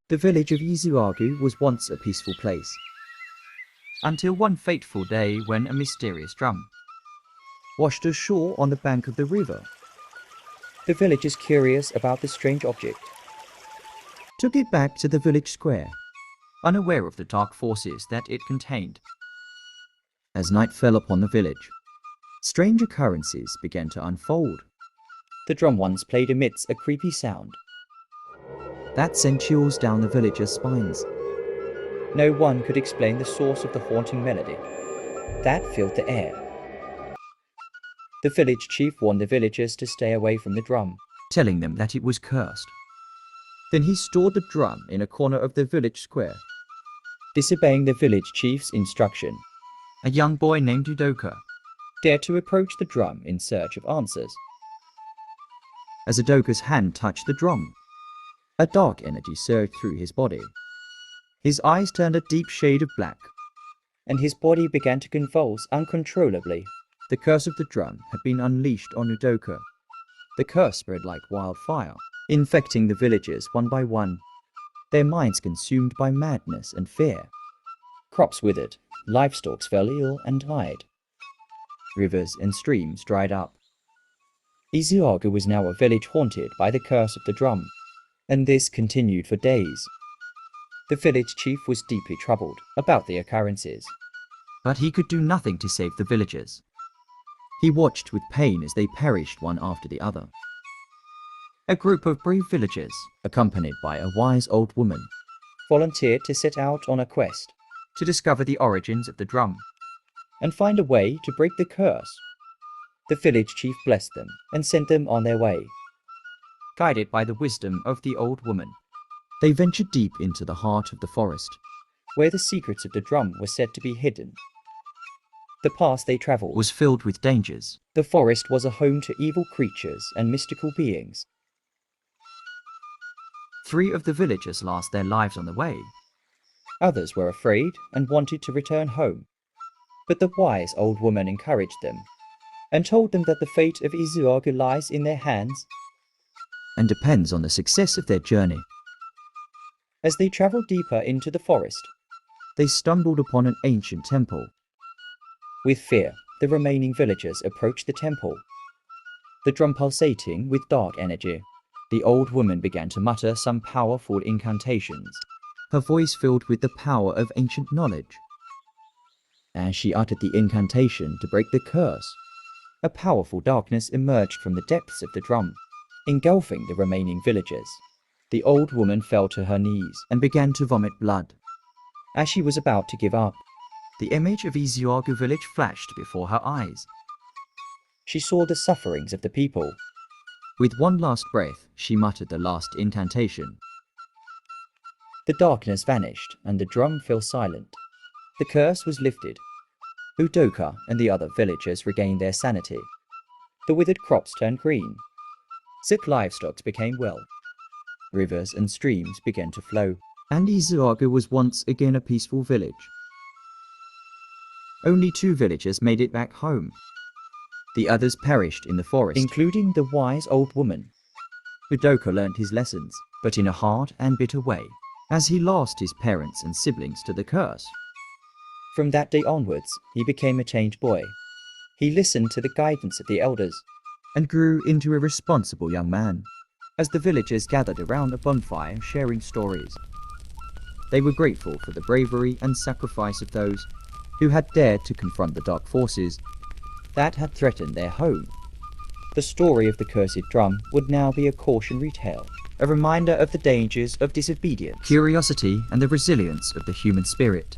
The village of Isiagu was once a peaceful place, until one fateful day when a mysterious drum washed ashore on the bank of the river. The villagers, curious about the strange object, took it back to the village square, unaware of the dark forces that it contained. As night fell upon the village, strange occurrences began to unfold. The drum once played amidst a creepy sound that sent chills down the villagers' spines. No one could explain the source of the haunting melody that filled the air. The village chief warned the villagers to stay away from the drum, telling them that it was cursed. Then he stored the drum in a corner of the village square. Disobeying the village chief's instruction, a young boy named Udoka dared to approach the drum in search of answers. As Udoka's hand touched the drum, a dark energy surged through his body. His eyes turned a deep shade of black, and his body began to convulse uncontrollably. The curse of the drum had been unleashed on Udoka. The curse spread like wildfire, infecting the villagers one by one, their minds consumed by madness and fear. Crops withered, livestock fell ill and died. Rivers and streams dried up. Isiagu was now a village haunted by the curse of the drum, and this continued for days. The village chief was deeply troubled about the occurrences, but he could do nothing to save the villagers. He watched with pain as they perished one after the other. A group of brave villagers, accompanied by a wise old woman, volunteered to set out on a quest to discover the origins of the drum and find a way to break the curse. The village chief blessed them and sent them on their way. Guided by the wisdom of the old woman, they ventured deep into the heart of the forest, where the secrets of the drum were said to be hidden. The path they traveled was filled with dangers. The forest was a home to evil creatures and mystical beings. 3 of the villagers lost their lives on the way. Others were afraid and wanted to return home, but the wise old woman encouraged them and told them that the fate of Isiagu lies in their hands and depends on the success of their journey. As they traveled deeper into the forest, they stumbled upon an ancient temple. With fear, the remaining villagers approached the temple, the drum pulsating with dark energy. The old woman began to mutter some powerful incantations, her voice filled with the power of ancient knowledge. As she uttered the incantation to break the curse, a powerful darkness emerged from the depths of the drum, engulfing the remaining villagers. The old woman fell to her knees and began to vomit blood. As she was about to give up, the image of Isiagu village flashed before her eyes. She saw the sufferings of the people. With one last breath, she muttered the last incantation. The darkness vanished and the drum fell silent. The curse was lifted. Udoka and the other villagers regained their sanity. The withered crops turned green. Sick livestock became well. Rivers and streams began to flow, and Isiagu was once again a peaceful village. Only 2 villagers made it back home. The others perished in the forest, including the wise old woman. Udoka learned his lessons, but in a hard and bitter way, as he lost his parents and siblings to the curse. From that day onwards, he became a changed boy. He listened to the guidance of the elders and grew into a responsible young man. As the villagers gathered around a bonfire sharing stories, they were grateful for the bravery and sacrifice of those who had dared to confront the dark forces that had threatened their home. The story of the cursed drum would now be a cautionary tale, a reminder of the dangers of disobedience, curiosity, and the resilience of the human spirit.